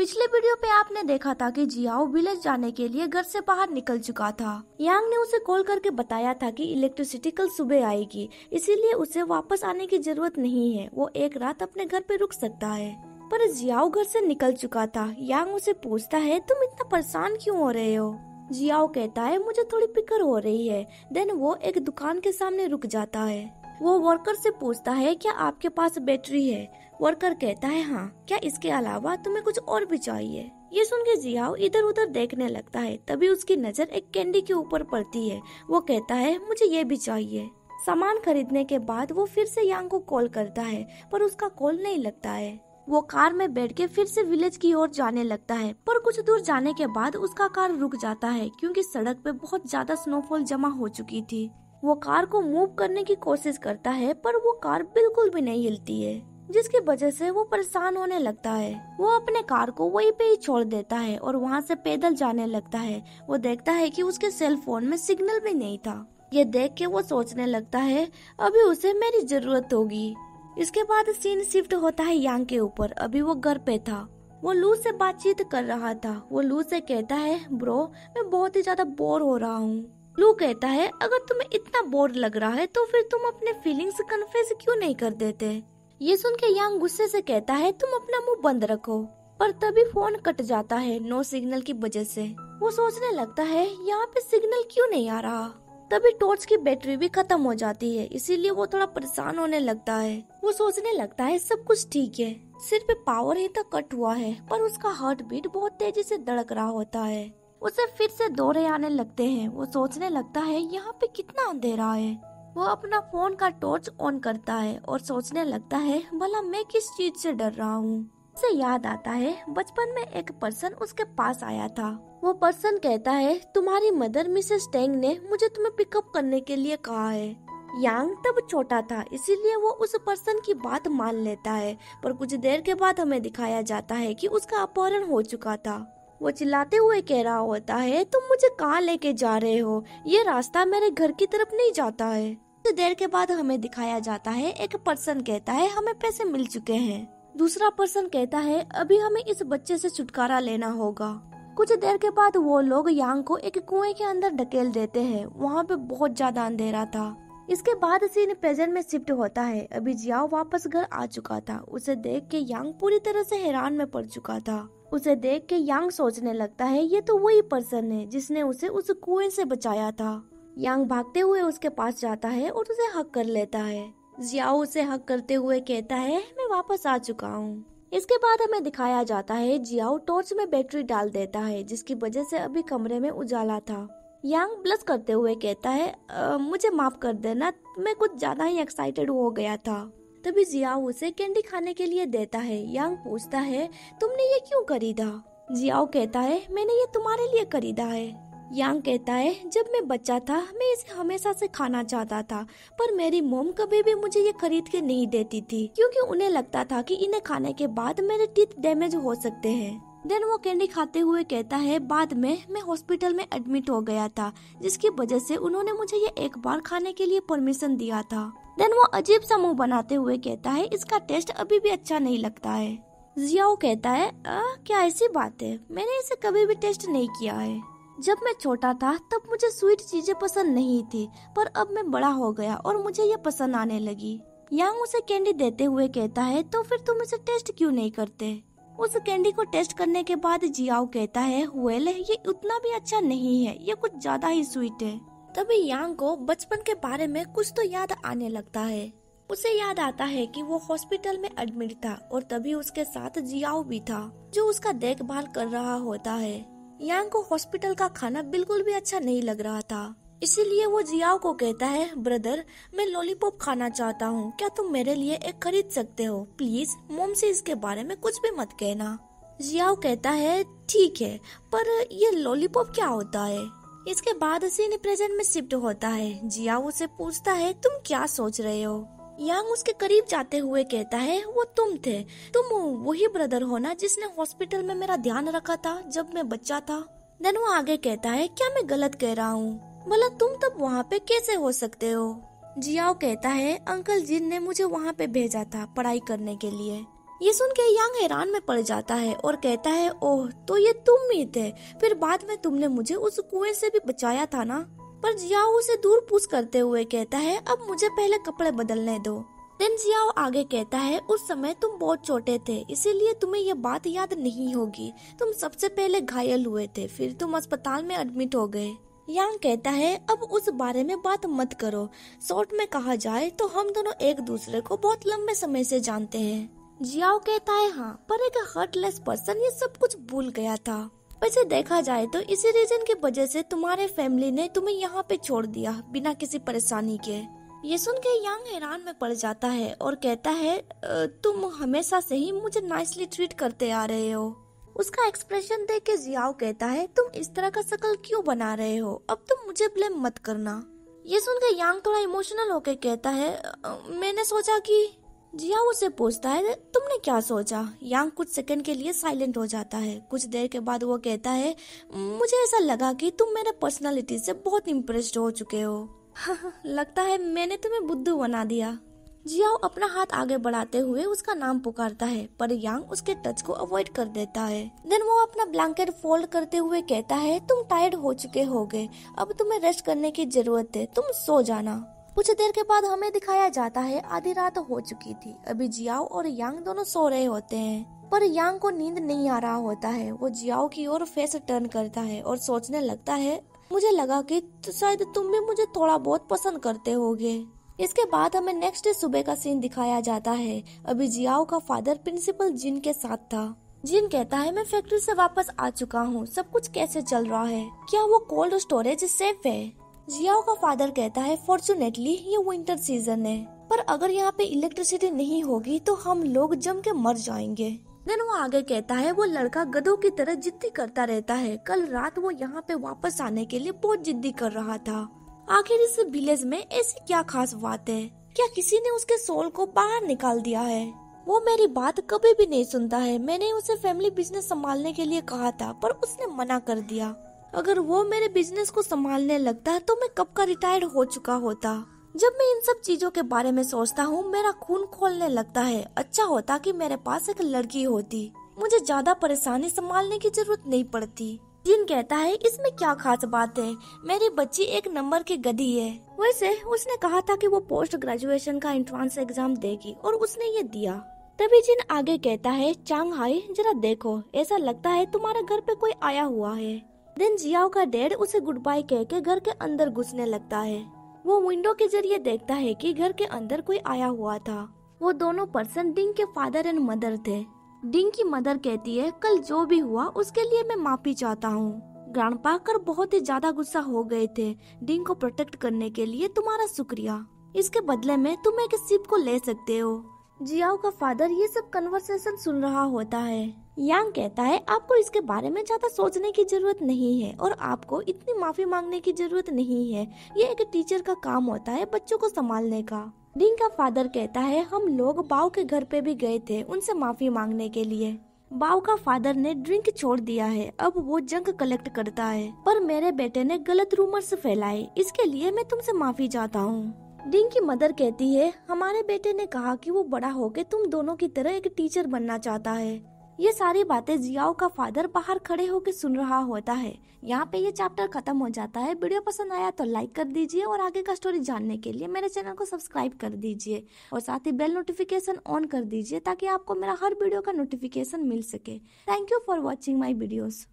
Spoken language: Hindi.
पिछले वीडियो पे आपने देखा था कि जियाओ विलेज जाने के लिए घर से बाहर निकल चुका था। यांग ने उसे कॉल करके बताया था कि इलेक्ट्रिसिटी कल सुबह आएगी, इसीलिए उसे वापस आने की जरूरत नहीं है, वो एक रात अपने घर पे रुक सकता है। पर जियाओ घर से निकल चुका था। यांग उसे पूछता है, तुम इतना परेशान क्यों हो रहे हो? जियाओ कहता है, मुझे थोड़ी फिक्र हो रही है। देन वो एक दुकान के सामने रुक जाता है। वो वर्कर से पूछता है, क्या आपके पास बैटरी है? वर्कर कहता है, हाँ। क्या इसके अलावा तुम्हें कुछ और भी चाहिए? ये सुन के जियाओ इधर उधर देखने लगता है। तभी उसकी नजर एक कैंडी के ऊपर पड़ती है। वो कहता है, मुझे ये भी चाहिए। सामान खरीदने के बाद वो फिर से यांग को कॉल करता है, पर उसका कॉल नहीं लगता है। वो कार में बैठ के फिर से विलेज की ओर जाने लगता है, पर कुछ दूर जाने के बाद उसका कार रुक जाता है क्योंकि सड़क पे बहुत ज्यादा स्नोफॉल जमा हो चुकी थी। वो कार को मूव करने की कोशिश करता है, पर वो कार बिल्कुल भी नहीं हिलती है, जिसकी वजह से वो परेशान होने लगता है। वो अपने कार को वहीं पे ही छोड़ देता है और वहाँ से पैदल जाने लगता है। वो देखता है कि उसके सेल फोन में सिग्नल भी नहीं था। ये देख के वो सोचने लगता है, अभी उसे मेरी जरूरत होगी। इसके बाद सीन शिफ्ट होता है यांग के ऊपर। अभी वो घर पे था। वो लू से बातचीत कर रहा था। वो लू से कहता है, ब्रो मैं बहुत ही ज्यादा बोर हो रहा हूँ। लू कहता है, अगर तुम्हें इतना बोर लग रहा है तो फिर तुम अपने फीलिंग्स कन्फेस क्यों नहीं कर देते? ये सुन के यांग गुस्से से कहता है, तुम अपना मुंह बंद रखो। पर तभी फोन कट जाता है नो सिग्नल की वजह से। वो सोचने लगता है, यहाँ पे सिग्नल क्यों नहीं आ रहा। तभी टॉर्च की बैटरी भी खत्म हो जाती है, इसीलिए वो थोड़ा परेशान होने लगता है। वो सोचने लगता है सब कुछ ठीक है, सिर्फ पावर ही तो कट हुआ है, पर उसका हार्ट बीट बहुत तेजी से धड़क रहा होता है। उसे फिर से दौरे आने लगते हैं। वो सोचने लगता है, यहाँ पे कितना अंधेरा है। वो अपना फोन का टॉर्च ऑन करता है और सोचने लगता है, भला मैं किस चीज से डर रहा हूँ। उसे याद आता है बचपन में एक पर्सन उसके पास आया था। वो पर्सन कहता है, तुम्हारी मदर मिसेस टेंग ने मुझे तुम्हें पिकअप करने के लिए कहा है। यांग तब छोटा था, इसीलिए वो उस पर्सन की बात मान लेता है, पर कुछ देर के बाद हमें दिखाया जाता है कि उसका अपहरण हो चुका था। वो चिल्लाते हुए कह रहा होता है, तुम मुझे कहाँ लेके जा रहे हो? ये रास्ता मेरे घर की तरफ नहीं जाता है। कुछ देर के बाद हमें दिखाया जाता है एक पर्सन कहता है, हमें पैसे मिल चुके हैं। दूसरा पर्सन कहता है, अभी हमें इस बच्चे से छुटकारा लेना होगा। कुछ देर के बाद वो लोग यांग को एक कुएं के अंदर ढकेल देते हैं। वहाँ पे बहुत ज्यादा अंधेरा था। इसके बाद सीन प्रेजेंट में शिफ्ट होता है। अभी जियाओ वापस घर आ चुका था। उसे देख के यांग पूरी तरह से हैरान में पड़ चुका था। उसे देख के यांग सोचने लगता है, ये तो वही पर्सन है जिसने उसे उस कुएं से बचाया था। यांग भागते हुए उसके पास जाता है और उसे हक कर लेता है। जियाओ उसे हक करते हुए कहता है, मैं वापस आ चुका हूँ। इसके बाद हमें दिखाया जाता है जियाओ टॉर्च में बैटरी डाल देता है, जिसकी वजह से अभी कमरे में उजाला था। यांग ब्लश करते हुए कहता है, मुझे माफ कर देना, मैं कुछ ज्यादा ही एक्साइटेड हो गया था। तभी जियाओ उसे कैंडी खाने के लिए देता है। यांग पूछता है, तुमने ये क्यों खरीदा? जियाओ कहता है, मैंने ये तुम्हारे लिए खरीदा है। यांग कहता है, जब मैं बच्चा था मैं इसे हमेशा से खाना चाहता था, पर मेरी मॉम कभी भी मुझे ये खरीद के नहीं देती थी, क्योंकि उन्हें लगता था कि इन्हें खाने के बाद मेरे टीथ डैमेज हो सकते हैं। देन वो कैंडी खाते हुए कहता है, बाद में मैं हॉस्पिटल में एडमिट हो गया था, जिसकी वजह से उन्होंने मुझे ये एक बार खाने के लिए परमिशन दिया था। देन वो अजीब सा मुंह बनाते हुए कहता है, इसका टेस्ट अभी भी अच्छा नहीं लगता है। जियाओ कहता है, क्या ऐसी बात है? मैंने इसे कभी भी टेस्ट नहीं किया है। जब मैं छोटा था तब मुझे स्वीट चीजें पसंद नहीं थी, पर अब मैं बड़ा हो गया और मुझे ये पसंद आने लगी। यांग उसे कैंडी देते हुए कहता है, तो फिर तुम इसे टेस्ट क्यों नहीं करते? उस कैंडी को टेस्ट करने के बाद जियाओ कहता है, वेल ये उतना भी अच्छा नहीं है, ये कुछ ज्यादा ही स्वीट है। तभी यांग को बचपन के बारे में कुछ तो याद आने लगता है। उसे याद आता है कि वो हॉस्पिटल में एडमिट था और तभी उसके साथ जियाओ भी था, जो उसका देखभाल कर रहा होता है। यांग को हॉस्पिटल का खाना बिल्कुल भी अच्छा नहीं लग रहा था, इसीलिए वो जियाओ को कहता है, ब्रदर मैं लॉलीपॉप खाना चाहता हूँ, क्या तुम मेरे लिए एक खरीद सकते हो? प्लीज मॉम से इसके बारे में कुछ भी मत कहना। जियाओ कहता है, ठीक है, पर ये लॉलीपॉप क्या होता है? इसके बाद सीन प्रेजेंट में शिफ्ट होता है। जियाओ उसे पूछता है, तुम क्या सोच रहे हो? यांग उसके करीब जाते हुए कहता है, वो तुम थे, तुम वही ब्रदर हो ना जिसने हॉस्पिटल में मेरा ध्यान रखा था जब मैं बच्चा था? देन वो आगे कहता है, क्या मैं गलत कह रहा हूँ? भला तुम तब वहाँ पे कैसे हो सकते हो? जियाओ कहता है, अंकल जिन ने मुझे वहाँ पे भेजा था पढ़ाई करने के लिए। ये सुन के यांग हैरान में पड़ जाता है और कहता है, ओह तो ये तुम ही थे, फिर बाद में तुमने मुझे उस कुएं से भी बचाया था ना। पर जियाओ उसे दूर पूछ करते हुए कहता है, अब मुझे पहले कपड़े बदलने दो। देन जियाओ आगे कहता है, उस समय तुम बहुत छोटे थे, इसीलिए तुम्हें ये बात याद नहीं होगी। तुम सबसे पहले घायल हुए थे, फिर तुम अस्पताल में एडमिट हो गए। यांग कहता है, अब उस बारे में बात मत करो। शॉर्ट में कहा जाए तो हम दोनों एक दूसरे को बहुत लंबे समय से जानते हैं। जियाओ कहता है, हाँ, पर एक हार्टलेस पर्सन ये सब कुछ भूल गया था। वैसे देखा जाए तो इसी रीजन की वजह से तुम्हारे फैमिली ने तुम्हें यहाँ पे छोड़ दिया बिना किसी परेशानी के। ये सुन के यांग हैरान में पड़ जाता है और कहता है, तुम हमेशा से ही मुझे नाइसली ट्रीट करते आ रहे हो। उसका एक्सप्रेशन देख के जियाओ कहता है, तुम इस तरह का शकल क्यों बना रहे हो, अब तुम मुझे ब्लेम मत करना। ये सुन के यांग थोड़ा इमोशनल होकर कहता है, मैंने सोचा कि। जियाओ से पूछता है, तुमने क्या सोचा। यांग कुछ सेकंड के लिए साइलेंट हो जाता है। कुछ देर के बाद वो कहता है, मुझे ऐसा लगा कि तुम मेरे पर्सनालिटी से बहुत इम्प्रेस्ड हो चुके हो। लगता है मैंने तुम्हें बुद्धू बना दिया। जियाओ अपना हाथ आगे बढ़ाते हुए उसका नाम पुकारता है, पर यांग उसके टच को अवॉइड कर देता है। देन वो अपना ब्लैंकेट फोल्ड करते हुए कहता है, तुम टायर्ड हो चुके होगे, अब तुम्हें रेस्ट करने की जरूरत है, तुम सो जाना। कुछ देर के बाद हमें दिखाया जाता है आधी रात हो चुकी थी। अभी जियाओ और यांग दोनों सो रहे होते हैं, पर यांग को नींद नहीं आ रहा होता है। वो जियाओ की ओर फेस टर्न करता है और सोचने लगता है, मुझे लगा कि शायद तुम भी मुझे थोड़ा बहुत पसंद करते होगे। इसके बाद हमें नेक्स्ट डे सुबह का सीन दिखाया जाता है। अभी जियाओ का फादर प्रिंसिपल जिन के साथ था। जिन कहता है, मैं फैक्ट्री से वापस आ चुका हूँ, सब कुछ कैसे चल रहा है, क्या वो कोल्ड स्टोरेज सेफ है। जियाओ का फादर कहता है, फॉर्चुनेटली ये विंटर सीजन है, पर अगर यहाँ पे इलेक्ट्रिसिटी नहीं होगी तो हम लोग जम के मर जाएंगे। देन वो आगे कहता है, वो लड़का गधों की तरह जिद्दी करता रहता है। कल रात वो यहाँ पे वापस आने के लिए बहुत जिद्दी कर रहा था। आखिर इस विलेज में ऐसी क्या खास बात है, क्या किसी ने उसके सोल को बाहर निकाल दिया है। वो मेरी बात कभी भी नहीं सुनता है। मैंने उसे फैमिली बिजनेस संभालने के लिए कहा था, पर उसने मना कर दिया। अगर वो मेरे बिजनेस को संभालने लगता तो मैं कब का रिटायर्ड हो चुका होता। जब मैं इन सब चीजों के बारे में सोचता हूँ मेरा खून खोलने लगता है। अच्छा होता कि मेरे पास एक लड़की होती, मुझे ज्यादा परेशानी संभालने की जरूरत नहीं पड़ती। जिन कहता है, इसमें क्या खास बात है, मेरी बच्ची एक नंबर की गधी है। वैसे उसने कहा था कि वो पोस्ट ग्रेजुएशन का एंट्रेंस एग्जाम देगी और उसने ये दिया। तभी जिन आगे कहता है, चांग हाई जरा देखो, ऐसा लगता है तुम्हारे घर पे कोई आया हुआ है। देन जियाओ का डैड उसे गुड बाय कह के घर के अंदर घुसने लगता है। वो विंडो के जरिए देखता है कि घर के अंदर कोई आया हुआ था। वो दोनों पर्सन डिंग के फादर एंड मदर थे। डिंग की मदर कहती है, कल जो भी हुआ उसके लिए मैं माफी चाहता हूँ। ग्रैंडपा कर बहुत ही ज्यादा गुस्सा हो गए थे। डिंग को प्रोटेक्ट करने के लिए तुम्हारा शुक्रिया, इसके बदले में तुम एक शिप को ले सकते हो। जियाओ का फादर ये सब कन्वर्सेशन सुन रहा होता है। यांग कहता है, आपको इसके बारे में ज्यादा सोचने की जरूरत नहीं है और आपको इतनी माफी मांगने की जरूरत नहीं है। ये एक टीचर का काम होता है बच्चों को संभालने का। डिंग का फादर कहता है, हम लोग बाव के घर पे भी गए थे उनसे माफी मांगने के लिए। बाव का फादर ने ड्रिंक छोड़ दिया है, अब वो जंक कलेक्ट करता है, पर मेरे बेटे ने गलत रूमर्स फैलाए, इसके लिए मैं तुमसे माफी चाहता हूँ। डिंग की मदर कहती है, हमारे बेटे ने कहा कि वो बड़ा होके तुम दोनों की तरह एक टीचर बनना चाहता है। ये सारी बातें जियाओ का फादर बाहर खड़े होकर सुन रहा होता है। यहाँ पे ये चैप्टर खत्म हो जाता है। वीडियो पसंद आया तो लाइक कर दीजिए और आगे का स्टोरी जानने के लिए मेरे चैनल को सब्सक्राइब कर दीजिए और साथ ही बेल नोटिफिकेशन ऑन कर दीजिए ताकि आपको मेरा हर वीडियो का नोटिफिकेशन मिल सके। Thank you for watching my videos.